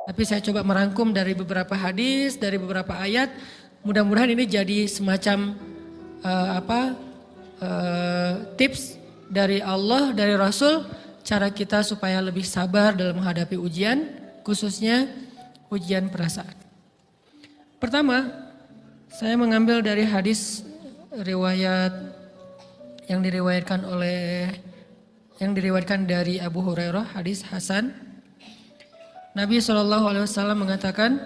Tapi saya coba merangkum dari beberapa hadis, dari beberapa ayat. Mudah-mudahan ini jadi semacam tips dari Allah, dari Rasul, cara kita supaya lebih sabar dalam menghadapi ujian, khususnya ujian perasaan. Pertama, saya mengambil dari hadis riwayat yang diriwayatkan dari Abu Hurairah, hadis Hasan. Nabi SAW mengatakan,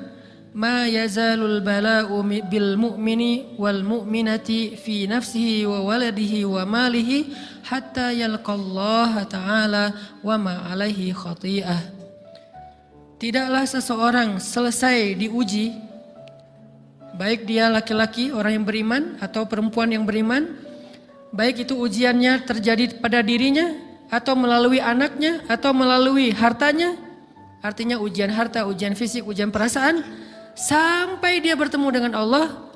"Ma yazalul bala'u bil mu'mini wal mu'minati fi nafsihi wa waladihi wa malihi hatta yalqallaha ta'ala wa ma alaihi khati'ah." Tidaklah seseorang selesai diuji, baik dia laki-laki orang yang beriman atau perempuan yang beriman, baik itu ujiannya terjadi pada dirinya atau melalui anaknya atau melalui hartanya, artinya ujian harta, ujian fisik, ujian perasaan, sampai dia bertemu dengan Allah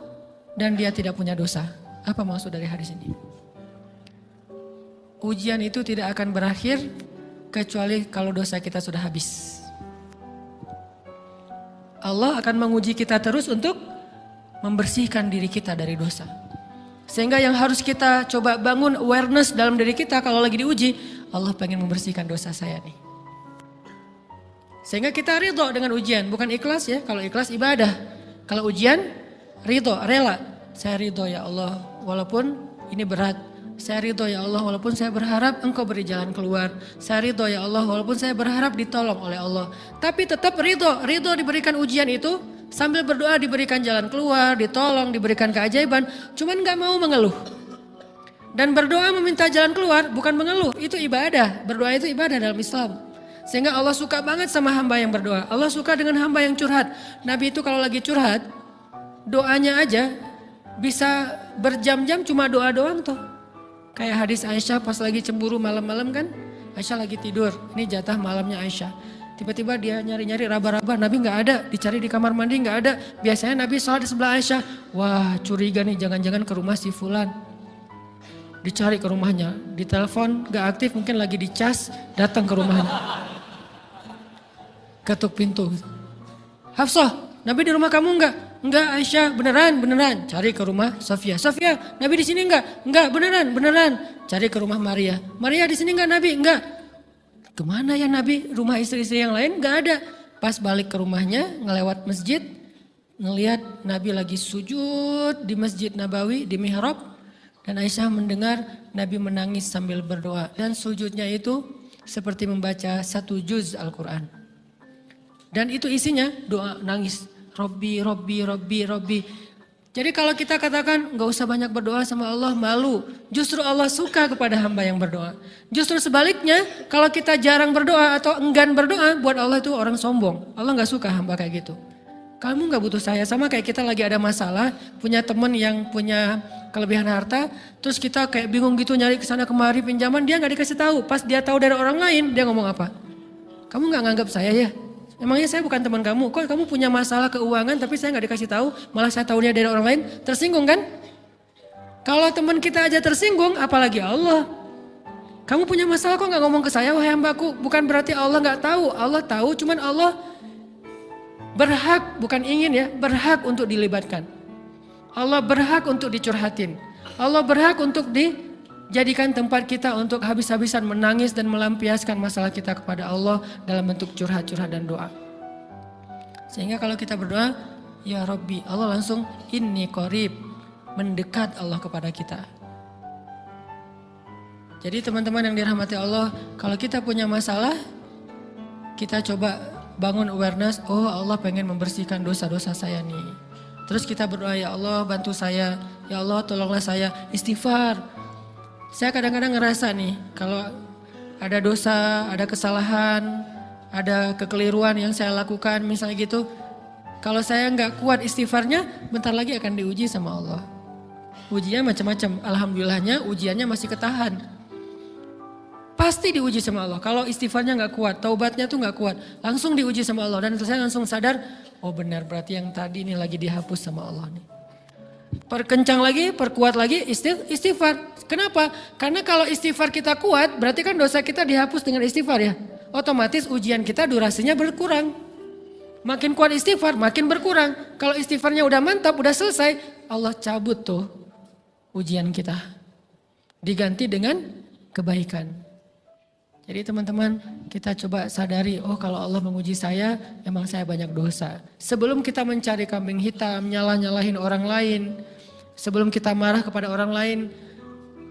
dan dia tidak punya dosa. Apa maksud dari hadis ini? Ujian itu tidak akan berakhir kecuali kalau dosa kita sudah habis. Allah akan menguji kita terus untuk membersihkan diri kita dari dosa. Sehingga yang harus kita coba bangun awareness dalam diri kita kalau lagi diuji, Allah pengen membersihkan dosa saya nih. Sehingga kita ridho dengan ujian, bukan ikhlas ya. Kalau ikhlas ibadah, kalau ujian ridho, rela. Saya ridho ya Allah walaupun ini berat. Saya ridho ya Allah walaupun saya berharap Engkau beri jalan keluar. Saya ridho ya Allah walaupun saya berharap ditolong oleh Allah. Tapi tetap ridho diberikan ujian itu sambil berdoa diberikan jalan keluar, ditolong, diberikan keajaiban. Cuman gak mau mengeluh. Dan berdoa meminta jalan keluar bukan mengeluh, itu ibadah. Berdoa itu ibadah dalam Islam. Sehingga Allah suka banget sama hamba yang berdoa. Allah suka dengan hamba yang curhat. Nabi itu kalau lagi curhat, doanya aja bisa berjam-jam cuma doa doang tuh. Kayak hadis Aisyah pas lagi cemburu malam-malam kan. Aisyah lagi tidur, ini jatah malamnya Aisyah. Tiba-tiba dia nyari-nyari raba-raba, Nabi gak ada. Dicari di kamar mandi gak ada. Biasanya Nabi sholat di sebelah Aisyah. Wah curiga nih, jangan-jangan ke rumah si fulan. Dicari ke rumahnya, ditelepon gak aktif, mungkin lagi dicas, datang ke rumahnya. Ketuk pintu. Hafsah, Nabi di rumah kamu enggak? Enggak Aisyah, beneran. Cari ke rumah Sofia. Sofia, Nabi di sini enggak? Enggak, beneran. Cari ke rumah Maria. Maria di sini enggak Nabi? Enggak. Kemana ya Nabi? Rumah istri-istri yang lain enggak ada. Pas balik ke rumahnya, ngelewat masjid, ngelihat Nabi lagi sujud di Masjid Nabawi, di mihrab. Dan Aisyah mendengar Nabi menangis sambil berdoa. Dan sujudnya itu seperti membaca 1 juz Al-Quran. Dan itu isinya doa nangis. Robbi. Jadi kalau kita katakan gak usah banyak berdoa sama Allah, malu. Justru Allah suka kepada hamba yang berdoa. Justru sebaliknya kalau kita jarang berdoa atau enggan berdoa, buat Allah itu orang sombong. Allah gak suka hamba kayak gitu. Kamu gak butuh saya, sama kayak kita lagi ada masalah, punya teman yang punya kelebihan harta, terus kita kayak bingung gitu nyari kesana kemari pinjaman, dia gak dikasih tahu. Pas dia tahu dari orang lain, dia ngomong apa? Kamu gak nganggap saya ya? Emangnya saya bukan teman kamu? Kok kamu punya masalah keuangan tapi saya gak dikasih tahu, malah saya tahunya dari orang lain? Tersinggung kan? Kalau teman kita aja tersinggung, apalagi Allah. Kamu punya masalah kok gak ngomong ke saya, wahai hambaku? Bukan berarti Allah gak tahu, Allah tahu, cuman Allah berhak, bukan ingin ya, berhak untuk dilibatkan. Allah berhak untuk dicurhatin. Allah berhak untuk dijadikan tempat kita untuk habis-habisan menangis dan melampiaskan masalah kita kepada Allah dalam bentuk curhat-curhat dan doa. Sehingga kalau kita berdoa, ya Rabbi, Allah langsung inni qarib, mendekat Allah kepada kita. Jadi teman-teman yang dirahmati Allah, kalau kita punya masalah, kita coba bangun awareness, oh Allah pengen membersihkan dosa-dosa saya nih. Terus kita berdoa, ya Allah bantu saya, ya Allah tolonglah saya, istighfar. Saya kadang-kadang ngerasa nih, kalau ada dosa, ada kesalahan, ada kekeliruan yang saya lakukan misalnya gitu. Kalau saya nggak kuat istighfarnya, bentar lagi akan diuji sama Allah. Ujiannya macam-macam, alhamdulillahnya ujiannya masih ketahan. Pasti diuji sama Allah. Kalau istighfarnya nggak kuat, taubatnya tuh nggak kuat, langsung diuji sama Allah. Dan saya langsung sadar, oh benar berarti yang tadi ini lagi dihapus sama Allah nih. Perkencang lagi, perkuat lagi istighfar. Kenapa? Karena kalau istighfar kita kuat, berarti kan dosa kita dihapus dengan istighfar ya. Otomatis ujian kita durasinya berkurang. Makin kuat istighfar, makin berkurang. Kalau istighfarnya udah mantap, udah selesai, Allah cabut tuh ujian kita. Diganti dengan kebaikan. Jadi teman-teman, kita coba sadari, oh kalau Allah menguji saya, emang saya banyak dosa. Sebelum kita mencari kambing hitam, nyalah-nyalahin orang lain, sebelum kita marah kepada orang lain,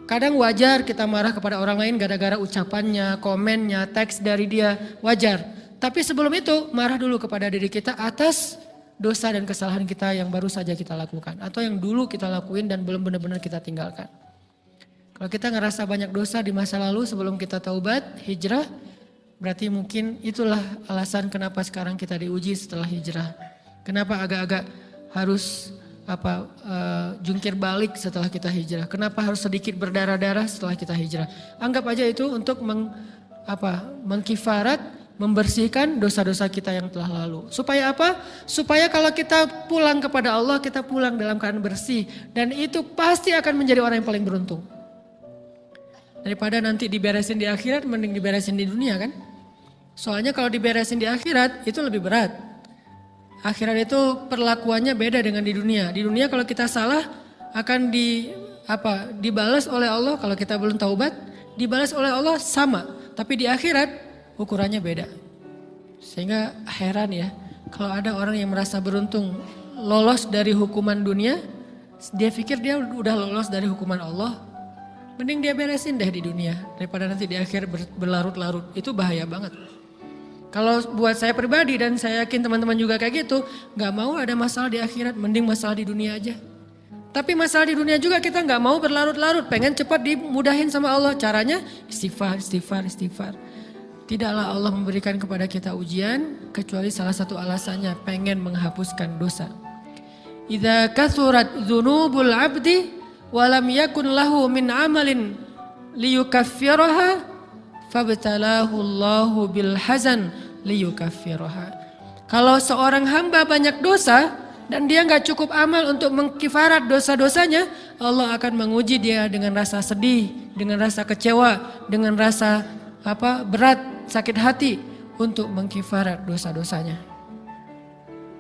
kadang wajar kita marah kepada orang lain gara-gara ucapannya, komennya, teks dari dia, wajar. Tapi sebelum itu, marah dulu kepada diri kita atas dosa dan kesalahan kita yang baru saja kita lakukan. Atau yang dulu kita lakuin dan belum benar-benar kita tinggalkan. Kalau kita ngerasa banyak dosa di masa lalu sebelum kita taubat, hijrah, berarti mungkin itulah alasan kenapa sekarang kita diuji setelah hijrah. Kenapa agak-agak harus jungkir balik setelah kita hijrah. Kenapa harus sedikit berdarah-darah setelah kita hijrah. Anggap aja itu untuk mengkifarat, membersihkan dosa-dosa kita yang telah lalu. Supaya apa? Supaya kalau kita pulang kepada Allah, kita pulang dalam keadaan bersih. Dan itu pasti akan menjadi orang yang paling beruntung. Daripada nanti diberesin di akhirat, mending diberesin di dunia kan. Soalnya kalau diberesin di akhirat itu lebih berat. Akhirat itu perlakuannya beda dengan di dunia. Di dunia kalau kita salah akan dibalas oleh Allah. Kalau kita belum taubat, dibalas oleh Allah sama. Tapi di akhirat ukurannya beda. Sehingga heran ya, kalau ada orang yang merasa beruntung lolos dari hukuman dunia, dia pikir dia udah lolos dari hukuman Allah. Mending dia beresin deh di dunia daripada nanti di akhir berlarut-larut. Itu bahaya banget. Kalau buat saya pribadi dan saya yakin teman-teman juga kayak gitu, gak mau ada masalah di akhirat, mending masalah di dunia aja. Tapi masalah di dunia juga kita gak mau berlarut-larut, pengen cepat dimudahin sama Allah. Caranya istighfar. Tidaklah Allah memberikan kepada kita ujian kecuali salah satu alasannya pengen menghapuskan dosa. Idza kathurat dzunubul 'abdi wa lam yakun lahu min 'amalin liyukaffiraha fabtalahu Allahu bil hazan liyukaffiraha. Kalau seorang hamba banyak dosa dan dia enggak cukup amal untuk mengkifarat dosa-dosanya, Allah akan menguji dia dengan rasa sedih, dengan rasa kecewa, dengan rasa berat, sakit hati untuk mengkifarat dosa-dosanya.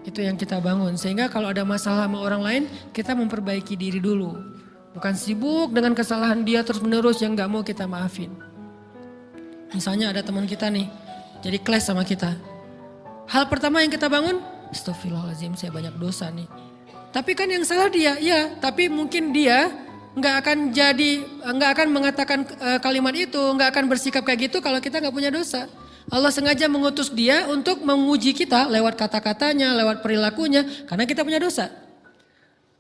Itu yang kita bangun. Sehingga kalau ada masalah sama orang lain, kita memperbaiki diri dulu. Bukan sibuk dengan kesalahan dia terus menerus yang gak mau kita maafin. Misalnya ada teman kita nih, jadi clash sama kita. Hal pertama yang kita bangun, astagfirullahaladzim saya banyak dosa nih. Tapi kan yang salah dia, ya tapi mungkin dia nggak akan mengatakan kalimat itu, nggak akan bersikap kayak gitu kalau kita nggak punya dosa. Allah sengaja mengutus dia untuk menguji kita lewat kata-katanya, lewat perilakunya, karena kita punya dosa.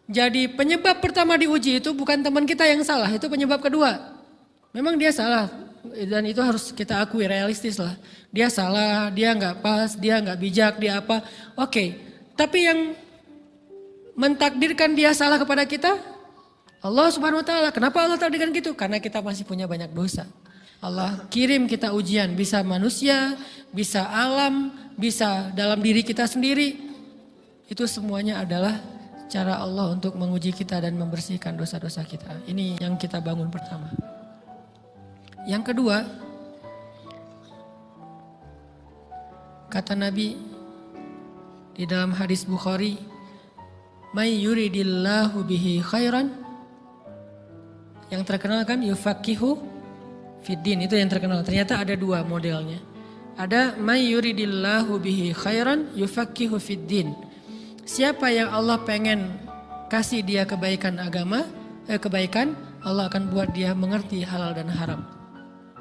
Jadi penyebab pertama diuji itu bukan teman kita yang salah, itu penyebab kedua. Memang dia salah dan itu harus kita akui, realistis lah. Dia salah, dia nggak pas, dia nggak bijak, dia apa. Oke, tapi yang mentakdirkan dia salah kepada kita, Allah Subhanahu wa taala. Kenapa Allah takdirkan gitu? Karena kita masih punya banyak dosa. Allah kirim kita ujian, bisa manusia, bisa alam, bisa dalam diri kita sendiri. Itu semuanya adalah cara Allah untuk menguji kita dan membersihkan dosa-dosa kita. Ini yang kita bangun pertama. Yang kedua, kata Nabi di dalam hadis Bukhari, "May yuridillahu bihi khairan." Yang terkenal kan yufaqihu fiddin, itu yang terkenal. Ternyata ada dua modelnya. Ada may yuridillahu bihi khairan yufaqihu fiddin. Siapa yang Allah pengen kasih dia kebaikan agama, kebaikan, Allah akan buat dia mengerti halal dan haram.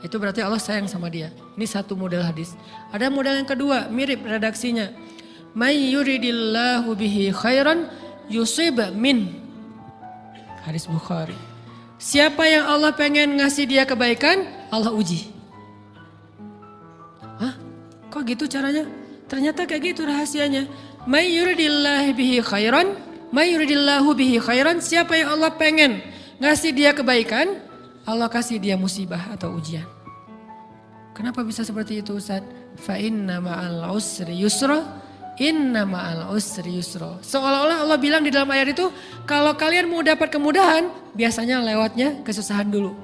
Itu berarti Allah sayang sama dia. Ini satu model hadis. Ada model yang kedua, mirip redaksinya. May yuridillahu bihi khairan yusib min. Hadis Bukhari. Siapa yang Allah pengen ngasih dia kebaikan, Allah uji. Hah? Kok gitu caranya? Ternyata kayak gitu rahasianya. May yuridillahu bihi khairan, may yuridillahu bihi khairan. Siapa yang Allah pengen ngasih dia kebaikan, Allah kasih dia musibah atau ujian. Kenapa bisa seperti itu Ustaz? Fa inna ma'al usri yusra, inna ma'al usri yusra. Seolah-olah Allah bilang di dalam ayat itu, kalau kalian mau dapat kemudahan, biasanya lewatnya kesusahan dulu.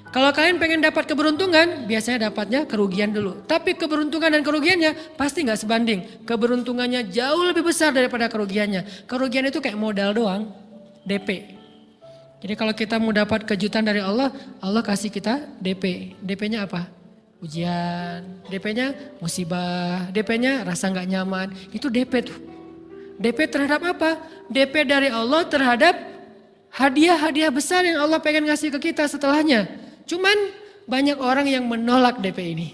Kalau kalian pengen dapat keberuntungan, biasanya dapatnya kerugian dulu. Tapi keberuntungan dan kerugiannya pasti nggak sebanding. Keberuntungannya jauh lebih besar daripada kerugiannya. Kerugian itu kayak modal doang, DP. Jadi kalau kita mau dapat kejutan dari Allah, Allah kasih kita DP. DP-nya apa? Ujian. DP-nya musibah. DP-nya rasa nggak nyaman. Itu DP tuh. DP terhadap apa? DP dari Allah terhadap hadiah-hadiah besar yang Allah pengen ngasih ke kita setelahnya. Cuman banyak orang yang menolak DP ini.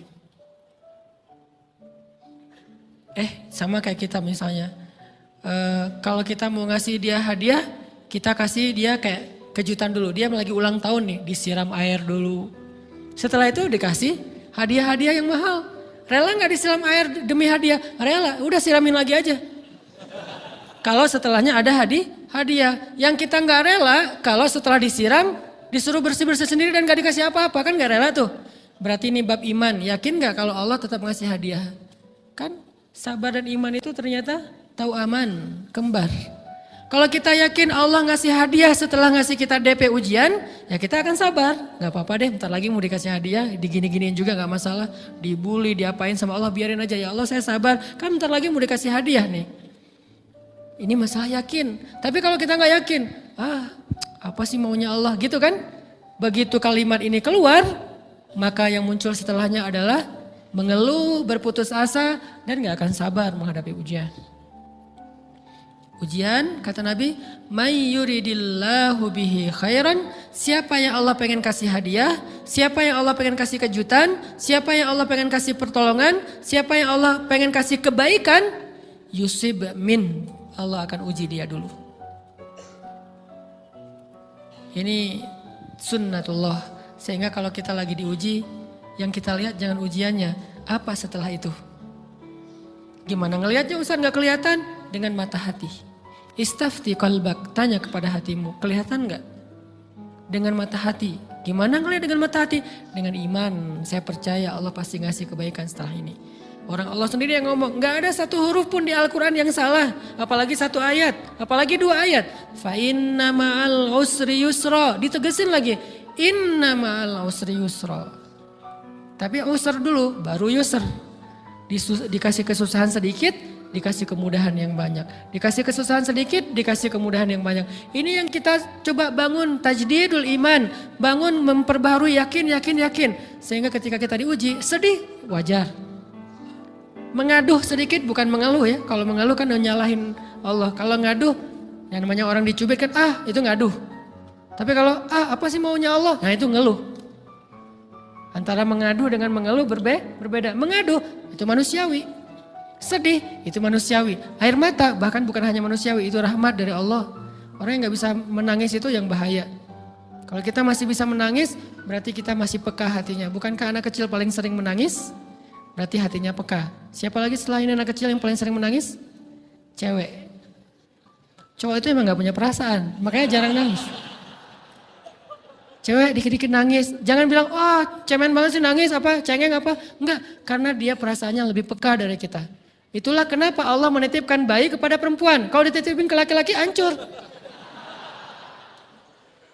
Sama kayak kita misalnya. Kalau kita mau ngasih dia hadiah, kita kasih dia kayak kejutan dulu. Dia lagi ulang tahun nih, disiram air dulu. Setelah itu dikasih hadiah-hadiah yang mahal. Rela gak disiram air demi hadiah? Rela, udah siramin lagi aja. Kalau setelahnya ada hadiah. Yang kita gak rela, kalau setelah disiram, disuruh bersih-bersih sendiri dan gak dikasih apa-apa, kan gak rela tuh. Berarti ini bab iman, yakin gak kalau Allah tetap ngasih hadiah? Kan sabar dan iman itu ternyata tahu aman, kembar. Kalau kita yakin Allah ngasih hadiah setelah ngasih kita DP ujian, ya kita akan sabar. Gak apa-apa deh, bentar lagi mau dikasih hadiah, digini-giniin juga gak masalah. Dibully, diapain sama Allah, biarin aja, ya Allah saya sabar. Kan bentar lagi mau dikasih hadiah nih. Ini masalah yakin. Tapi kalau kita gak yakin, apa sih maunya Allah gitu kan? Begitu kalimat ini keluar, maka yang muncul setelahnya adalah mengeluh, berputus asa, dan gak akan sabar menghadapi ujian. Ujian, kata Nabi, may yuridillahu bihi khairan, siapa yang Allah pengen kasih hadiah, siapa yang Allah pengen kasih kejutan, siapa yang Allah pengen kasih pertolongan, siapa yang Allah pengen kasih kebaikan, yusib min, Allah akan uji dia dulu. Ini sunnatullah, sehingga kalau kita lagi diuji, yang kita lihat jangan ujiannya, apa setelah itu. Gimana ngelihatnya Ustaz gak kelihatan? Dengan mata hati. Istafti qalbak, tanya kepada hatimu, kelihatan gak? Dengan mata hati. Gimana ngelihat dengan mata hati? Dengan iman, saya percaya Allah pasti ngasih kebaikan setelah ini. Orang Allah sendiri yang ngomong, gak ada satu huruf pun di Al-Quran yang salah. Apalagi satu ayat, apalagi dua ayat. Fa inna ma'al usri yusra, ditegesin lagi. Inna ma'al usri yusra. Tapi usr dulu, baru yusr. Dikasih kesusahan sedikit, dikasih kemudahan yang banyak. Dikasih kesusahan sedikit, dikasih kemudahan yang banyak. Ini yang kita coba bangun tajdidul iman. Bangun memperbaharui yakin. Sehingga ketika kita diuji, sedih, wajar. Mengaduh sedikit bukan mengeluh ya. Kalau mengeluh kan nyalahin Allah. Kalau ngaduh, yang namanya orang dicubit kan itu ngaduh. Tapi kalau apa sih maunya Allah? Nah itu ngeluh. Antara mengadu dengan mengeluh berbeda. Mengaduh itu manusiawi. Sedih itu manusiawi. Air mata bahkan bukan hanya manusiawi, itu rahmat dari Allah. Orang yang gak bisa menangis itu yang bahaya. Kalau kita masih bisa menangis, berarti kita masih peka hatinya. Bukankah anak kecil paling sering menangis? Berarti hatinya peka. Siapa lagi selain anak kecil yang paling sering menangis? Cewek. Cowok itu emang gak punya perasaan, makanya jarang nangis. Cewek dikit-dikit nangis, jangan bilang, cemen banget sih nangis, cengeng apa. Enggak, karena dia perasaannya lebih peka dari kita. Itulah kenapa Allah menitipkan bayi kepada perempuan. Kalau dititipin ke laki-laki hancur.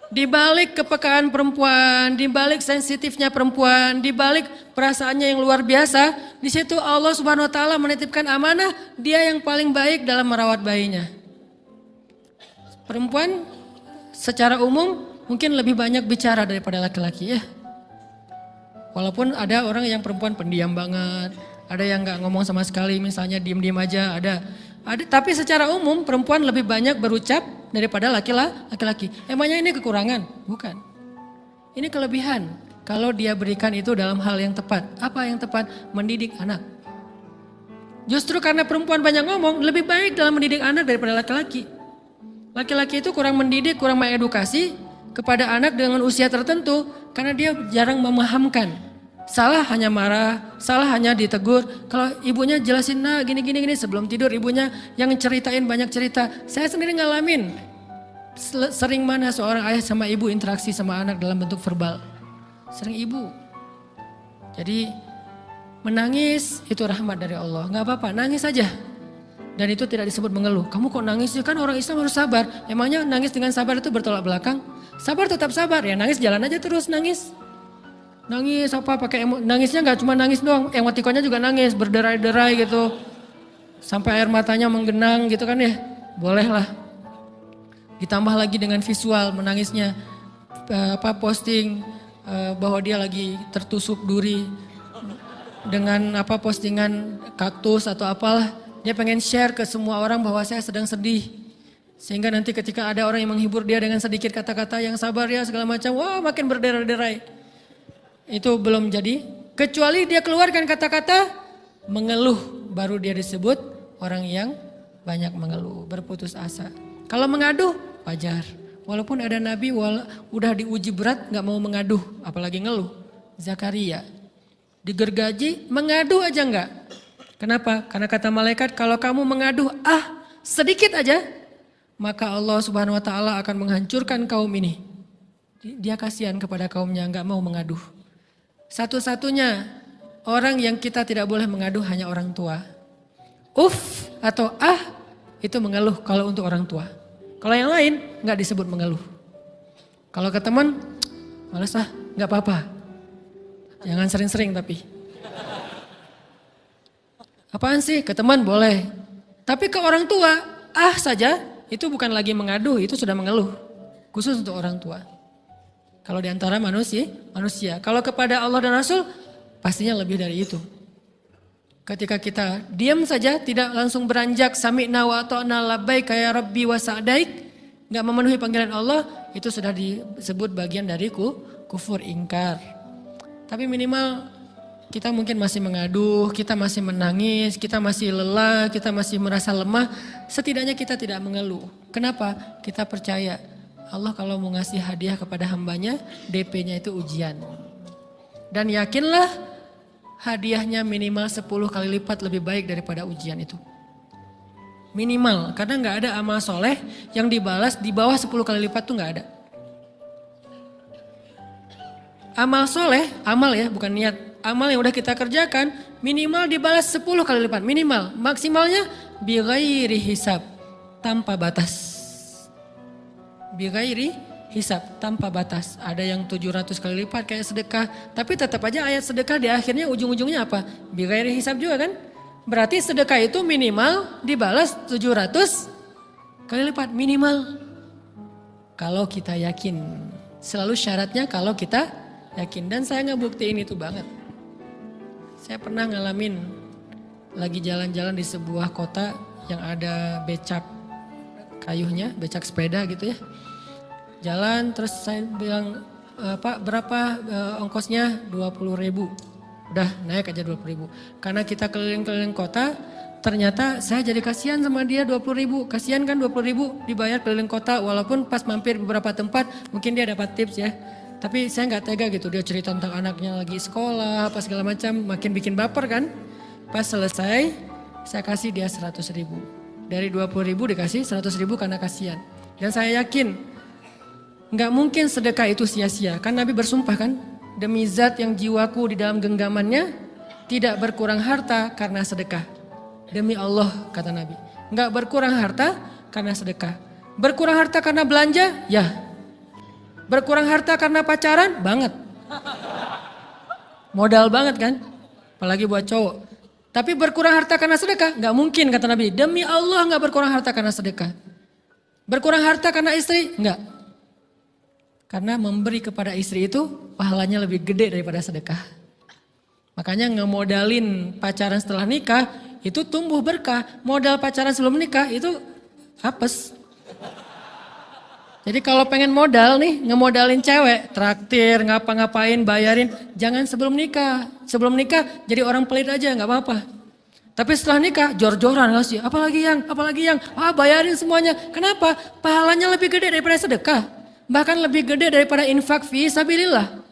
Di balik kepekaan perempuan, di balik sensitifnya perempuan, di balik perasaannya yang luar biasa, di situ Allah Subhanahu wa taala menitipkan amanah, dia yang paling baik dalam merawat bayinya. Perempuan secara umum mungkin lebih banyak bicara daripada laki-laki ya. Walaupun ada orang yang perempuan pendiam banget, ada yang nggak ngomong sama sekali, misalnya diem-diem aja, ada. Tapi secara umum perempuan lebih banyak berucap daripada laki-laki. Emangnya ini kekurangan? Bukan. Ini kelebihan. Kalau dia berikan itu dalam hal yang tepat. Apa yang tepat? Mendidik anak. Justru karena perempuan banyak ngomong, lebih baik dalam mendidik anak daripada laki-laki. Laki-laki itu kurang mendidik, kurang mengedukasi kepada anak dengan usia tertentu karena dia jarang memahamkan. Salah hanya marah, salah hanya ditegur. Kalau ibunya jelasin gini sebelum tidur ibunya yang ceritain banyak cerita. Saya sendiri ngalamin sering mana seorang ayah sama ibu interaksi sama anak dalam bentuk verbal. Sering ibu. Jadi menangis itu rahmat dari Allah. Gak apa-apa, nangis aja. Dan itu tidak disebut mengeluh. Kamu kok nangis? Kan orang Islam harus sabar. Emangnya nangis dengan sabar itu bertolak belakang? Sabar tetap sabar, ya nangis jalan aja terus nangis. Nangis apa pakai nangisnya nggak cuma nangis doang, emotikonnya juga nangis, berderai-derai gitu. Sampai air matanya menggenang gitu kan ya. Boleh lah. Ditambah lagi dengan visual menangisnya, posting bahwa dia lagi tertusuk duri dengan postingan kaktus atau apalah. Dia pengen share ke semua orang bahwa saya sedang sedih. Sehingga nanti ketika ada orang yang menghibur dia dengan sedikit kata-kata yang sabar ya segala macam, wah makin berderai-derai. Itu belum jadi, kecuali dia keluarkan kata-kata mengeluh, baru dia disebut orang yang banyak mengeluh, berputus asa. Kalau mengaduh, wajar. Walaupun ada nabi udah diuji berat gak mau mengaduh, apalagi ngeluh. Zakaria, digergaji mengadu aja enggak. Kenapa? Karena kata malaikat kalau kamu mengaduh sedikit aja, maka Allah Subhanahu wa taala akan menghancurkan kaum ini. Dia kasihan kepada kaumnya, enggak mau mengaduh. Satu-satunya orang yang kita tidak boleh mengaduh hanya orang tua. Atau itu mengeluh kalau untuk orang tua. Kalau yang lain enggak disebut mengeluh. Kalau ke teman, males enggak apa-apa. Jangan sering-sering tapi. Apaan sih? Ke teman boleh. Tapi ke orang tua, saja itu bukan lagi mengadu, itu sudah mengeluh. Khusus untuk orang tua. Kalau di antara manusia. Kalau kepada Allah dan Rasul, pastinya lebih dari itu. Ketika kita diam saja, tidak langsung beranjak sami'na wa ata'na labbaik ya rabbi wa sa'daik, enggak memenuhi panggilan Allah, itu sudah disebut bagian dari kufur ingkar. Tapi minimal kita mungkin masih mengaduh, kita masih menangis, kita masih lelah, kita masih merasa lemah. Setidaknya kita tidak mengeluh. Kenapa? Kita percaya Allah kalau mau ngasih hadiah kepada hambanya, DP-nya itu ujian. Dan yakinlah hadiahnya minimal 10 kali lipat lebih baik daripada ujian itu. Minimal, karena gak ada amal soleh yang dibalas di bawah 10 kali lipat tuh gak ada. Amal soleh, amal ya bukan niat. Amal yang udah kita kerjakan minimal dibalas 10 kali lipat. Minimal, maksimalnya bighairi hisab, tanpa batas. Bighairi hisab, tanpa batas. Ada yang 700 kali lipat kayak sedekah. Tapi tetap aja ayat sedekah di akhirnya ujung-ujungnya apa? Bighairi hisab juga kan? Berarti sedekah itu minimal dibalas 700 kali lipat. Minimal. Kalau kita yakin. Selalu syaratnya kalau kita yakin. Dan saya ngebuktiin itu banget. Saya pernah ngalamin lagi jalan-jalan di sebuah kota yang ada becak kayuhnya, becak sepeda gitu ya. Jalan terus saya bilang, Pak berapa ongkosnya? 20.000. Udah naik aja 20.000. Karena kita keliling-keliling kota, ternyata saya jadi kasihan sama dia 20.000. Kasihan kan 20.000 dibayar keliling kota, walaupun pas mampir beberapa tempat mungkin dia dapat tips ya. Tapi saya nggak tega gitu, dia cerita tentang anaknya lagi sekolah, apa segala macam, makin bikin baper kan. Pas selesai, saya kasih dia 100.000. Dari 20.000 dikasih 100.000 karena kasihan. Dan saya yakin, nggak mungkin sedekah itu sia-sia. Kan Nabi bersumpah kan, demi zat yang jiwaku di dalam genggamannya, tidak berkurang harta karena sedekah. Demi Allah kata Nabi, nggak berkurang harta karena sedekah. Berkurang harta karena belanja? Ya. Berkurang harta karena pacaran? Banget. Modal banget kan? Apalagi buat cowok. Tapi berkurang harta karena sedekah? Gak mungkin kata Nabi. Demi Allah gak berkurang harta karena sedekah. Berkurang harta karena istri? Enggak. Karena memberi kepada istri itu pahalanya lebih gede daripada sedekah. Makanya ngemodalin pacaran setelah nikah itu tumbuh berkah. Modal pacaran sebelum nikah itu apes. Jadi kalau pengen modal nih, ngemodalin cewek, traktir, ngapa-ngapain, bayarin, jangan sebelum nikah. Sebelum nikah jadi orang pelit aja, nggak apa-apa. Tapi setelah nikah, jor-joran ngasih, apalagi yang, bayarin semuanya. Kenapa? Pahalanya lebih gede daripada sedekah. Bahkan lebih gede daripada infak fi sabilillah.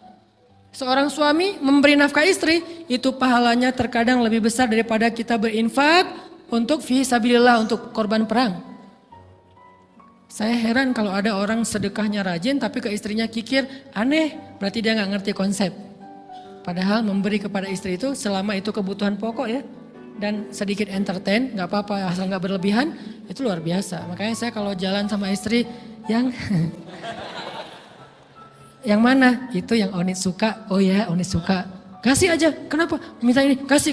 Seorang suami memberi nafkah istri, itu pahalanya terkadang lebih besar daripada kita berinfak untuk fi sabilillah, untuk korban perang. Saya heran kalau ada orang sedekahnya rajin tapi ke istrinya kikir, aneh, berarti dia gak ngerti konsep. Padahal memberi kepada istri itu selama itu kebutuhan pokok ya. Dan sedikit entertain, gak apa-apa asal gak berlebihan, itu luar biasa. Makanya saya kalau jalan sama istri yang Yang mana? Itu yang Onit suka. Oh ya, Onit suka. Kasih aja. Kenapa? Minta ini. Kasih.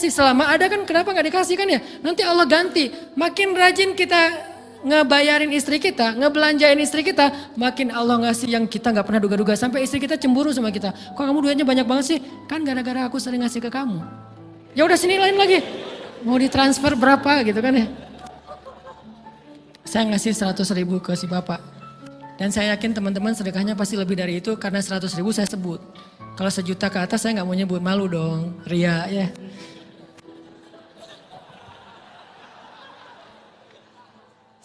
Selama ada kan kenapa nggak dikasih kan ya? Nanti Allah ganti. Makin rajin kita ngebayarin istri kita, ngebelanjain istri kita, makin Allah ngasih yang kita nggak pernah duga-duga. Sampai istri kita cemburu sama kita. Kok kamu duitnya banyak banget sih? Kan gara-gara aku sering ngasih ke kamu. Ya udah sini lain lagi. Mau ditransfer berapa gitu kan ya? Saya ngasih 100.000 ke si bapak. Dan saya yakin teman-teman sedekahnya pasti lebih dari itu karena 100.000 saya sebut. Kalau 1 juta ke atas saya nggak mau nyebut, malu dong, ria ya.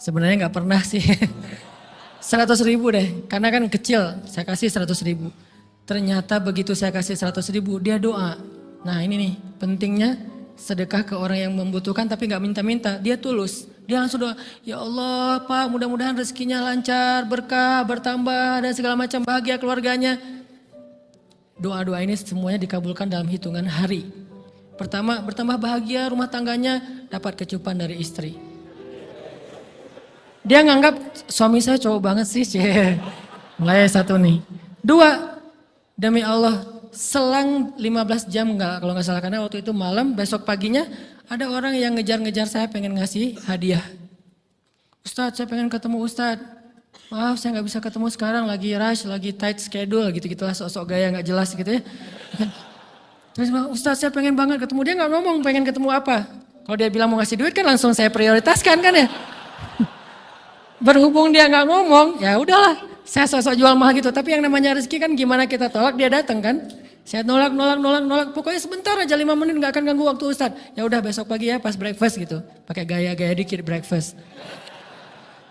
Sebenarnya nggak pernah sih. 100.000 deh, karena kan kecil, saya kasih 100.000. Ternyata begitu saya kasih 100.000, dia doa. Nah ini nih pentingnya sedekah ke orang yang membutuhkan tapi nggak minta-minta, dia tulus. Dia langsung doa, ya Allah Pak mudah-mudahan rezekinya lancar, berkah, bertambah dan segala macam bahagia keluarganya. Doa-doa ini semuanya dikabulkan dalam hitungan hari. Pertama bertambah bahagia rumah tangganya, dapat kecupan dari istri. Dia nganggap suami saya cowok banget sih. Mulai 1 nih. 2, demi Allah selang 15 jam kalau nggak salah karena waktu itu malam, besok paginya ada orang yang ngejar-ngejar saya pengen ngasih hadiah. Ustadz saya pengen ketemu Ustadz. Maaf saya nggak bisa ketemu sekarang lagi rush, lagi tight schedule gitu-gitulah sok-sok gaya nggak jelas gitu ya. Terus Ustadz saya pengen banget ketemu, dia nggak ngomong pengen ketemu apa. Kalau dia bilang mau ngasih duit kan langsung saya prioritaskan kan ya. Berhubung dia nggak ngomong ya udahlah saya sok-sok jual mahal gitu. Tapi yang namanya rezeki kan gimana kita tolak dia datang kan. Saya nolak. Pokoknya sebentar aja 5 menit nggak akan ganggu waktu Ustadz. Ya udah besok pagi ya pas breakfast gitu. Pakai gaya-gaya dikit breakfast.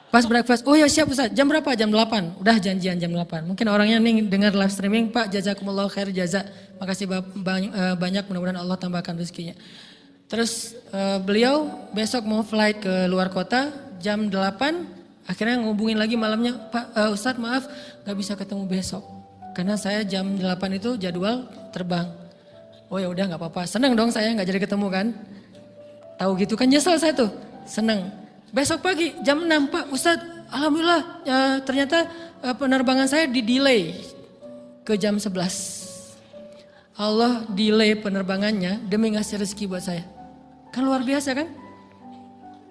Pas breakfast, oh ya siap Ustadz. Jam berapa? Jam 8. Udah janjian jam 8. Mungkin orangnya nih dengar live streaming, Pak jazakumullah khair jaza. Makasih banyak mudah-mudahan Allah tambahkan rezekinya. Terus beliau besok mau flight ke luar kota jam 8. Akhirnya ngubungin lagi malamnya, Pak Ustadz maaf gak bisa ketemu besok. Karena saya jam 8 itu jadwal terbang. Oh ya udah nggak apa-apa. Seneng dong saya nggak jadi ketemu kan. Tahu gitu kan nyesel saya tuh. Seneng. Besok pagi jam 6 Pak Ustadz. Alhamdulillah ternyata penerbangan saya di delay ke jam 11. Allah delay penerbangannya demi ngasih rezeki buat saya. Kan luar biasa kan.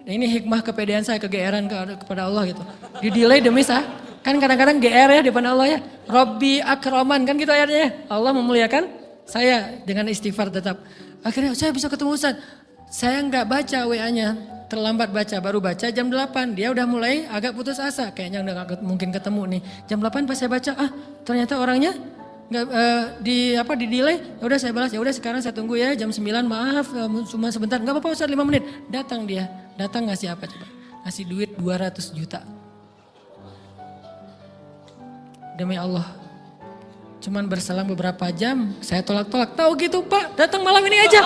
Nah, ini hikmah kepedean saya, kegeeran kepada Allah gitu. Di delay demi saya. Kan kadang-kadang GR ya di depan Allah ya. Robbi akroman kan gitu ayatnya. Allah memuliakan saya dengan istighfar tetap. Akhirnya saya bisa ketemu Ustaz. Saya nggak baca WA-nya. Terlambat baca, baru baca jam 8. Dia udah mulai agak putus asa. Kayaknya udah gak mungkin ketemu nih. Jam 8 pas saya baca, ternyata orangnya nggak di delay. Ya udah saya balas, ya udah sekarang saya tunggu ya jam 9 maaf cuma sebentar. Nggak apa-apa Ustaz 5 menit. Datang dia. Datang ngasih apa coba? Ngasih duit 200 juta. Demi Allah, cuman berselang beberapa jam, saya tolak-tolak. Tahu gitu Pak, datang malam ini aja.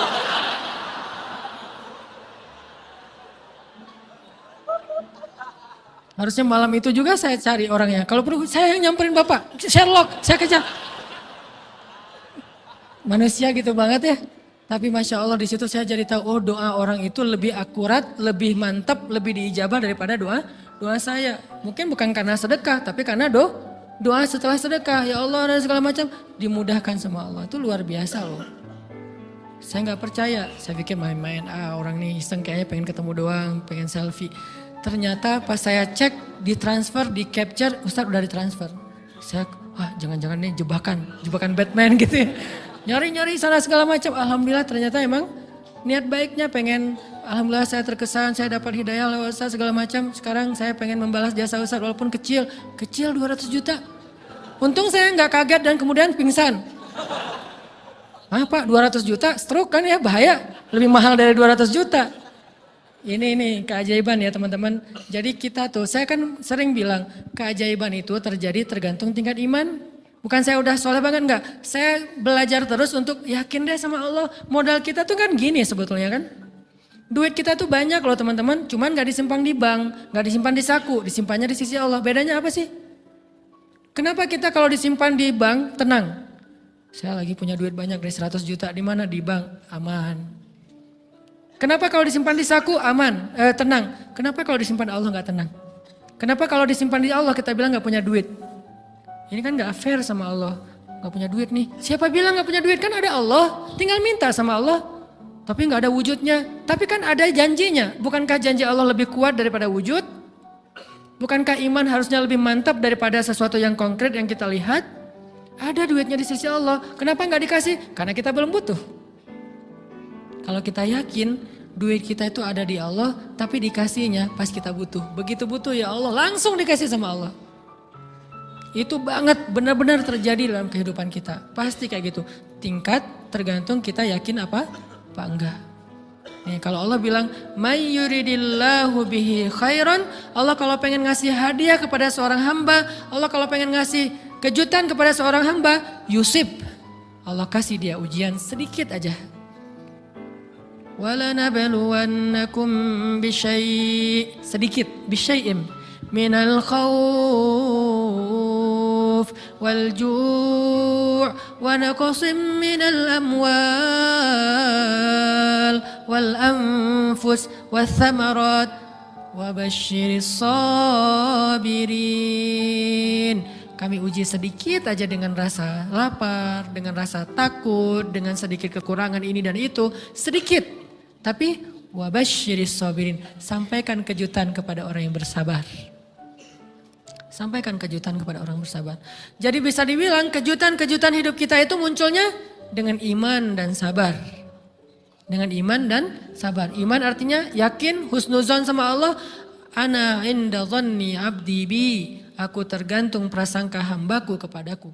Harusnya malam itu juga saya cari orangnya. Kalau perlu saya yang nyamperin Bapak, Sherlock, saya kejar. Manusia gitu banget ya. Tapi Masya Allah di situ saya jadi tahu, oh doa orang itu lebih akurat, lebih mantap, lebih diijabah daripada doa saya. Mungkin bukan karena sedekah, tapi karena doa setelah sedekah, ya Allah dan segala macam dimudahkan sama Allah. Itu luar biasa loh. Saya nggak percaya, saya pikir main-main, orang nih iseng kayaknya pengen ketemu doang, pengen selfie. Ternyata pas saya cek, ditransfer, di capture, Ustadz udah ditransfer. Saya, jangan-jangan nih jebakan Batman gitu ya. Nyari-nyari sana segala macam, alhamdulillah ternyata emang niat baiknya pengen, alhamdulillah saya terkesan, saya dapat hidayah lewat Ustadz segala macam. Sekarang saya pengen membalas jasa Ustadz walaupun kecil 200 juta. Untung saya nggak kaget dan kemudian pingsan. Pak 200 juta stroke kan ya bahaya, lebih mahal dari 200 juta. Ini keajaiban ya teman-teman. Jadi kita tuh, saya kan sering bilang keajaiban itu terjadi tergantung tingkat iman. Bukan saya udah soleh banget enggak. Saya belajar terus untuk yakin deh sama Allah. Modal kita tuh kan gini sebetulnya kan. Duit kita tuh banyak loh teman-teman. Cuman gak disimpan di bank, gak disimpan di saku. Disimpannya di sisi Allah. Bedanya apa sih? Kenapa kita kalau disimpan di bank tenang? Saya lagi punya duit banyak dari 100 juta. Di mana? Di bank. Aman. Kenapa kalau disimpan di saku? Aman. Tenang. Kenapa kalau disimpan di Allah gak tenang? Kenapa kalau disimpan di Allah kita bilang gak punya duit? Ini kan gak fair sama Allah. Gak punya duit nih. Siapa bilang gak punya duit? Kan ada Allah. Tinggal minta sama Allah. Tapi gak ada wujudnya. Tapi kan ada janjinya. Bukankah janji Allah lebih kuat daripada wujud? Bukankah iman harusnya lebih mantap daripada sesuatu yang konkret yang kita lihat? Ada duitnya di sisi Allah. Kenapa gak dikasih? Karena kita belum butuh. Kalau kita yakin duit kita itu ada di Allah, tapi dikasihnya pas kita butuh. Begitu butuh ya Allah, langsung dikasih sama Allah. Itu banget benar-benar terjadi dalam kehidupan kita. Pasti kayak gitu. Tingkat tergantung kita yakin apa enggak. Nih kalau Allah bilang, "May yuridillahu bihi khairan", Allah kalau pengen ngasih hadiah kepada seorang hamba, Allah kalau pengen ngasih kejutan kepada seorang hamba, yusib. Allah kasih dia ujian sedikit aja. وَلَنَبْلُوَنَّكُمْ بِشَيْءٍ sedikit bisyai'im minal khawf wal ju' wa naqsim minal amwal wal anfus wath thamarat wa basyiris sabirin. Kami uji sedikit aja dengan rasa lapar, dengan rasa takut, dengan sedikit kekurangan ini dan itu, sedikit. Tapi wabasyiris sabirin, sampaikan kejutan kepada orang yang bersabar. Sampaikan kejutan kepada orang bersabar. Jadi bisa dibilang kejutan-kejutan hidup kita itu munculnya dengan iman dan sabar. Dengan iman dan sabar. Iman artinya yakin, husnuzon sama Allah. Ana inda dhanni abdi bi. Aku tergantung prasangka hambaku kepadaku.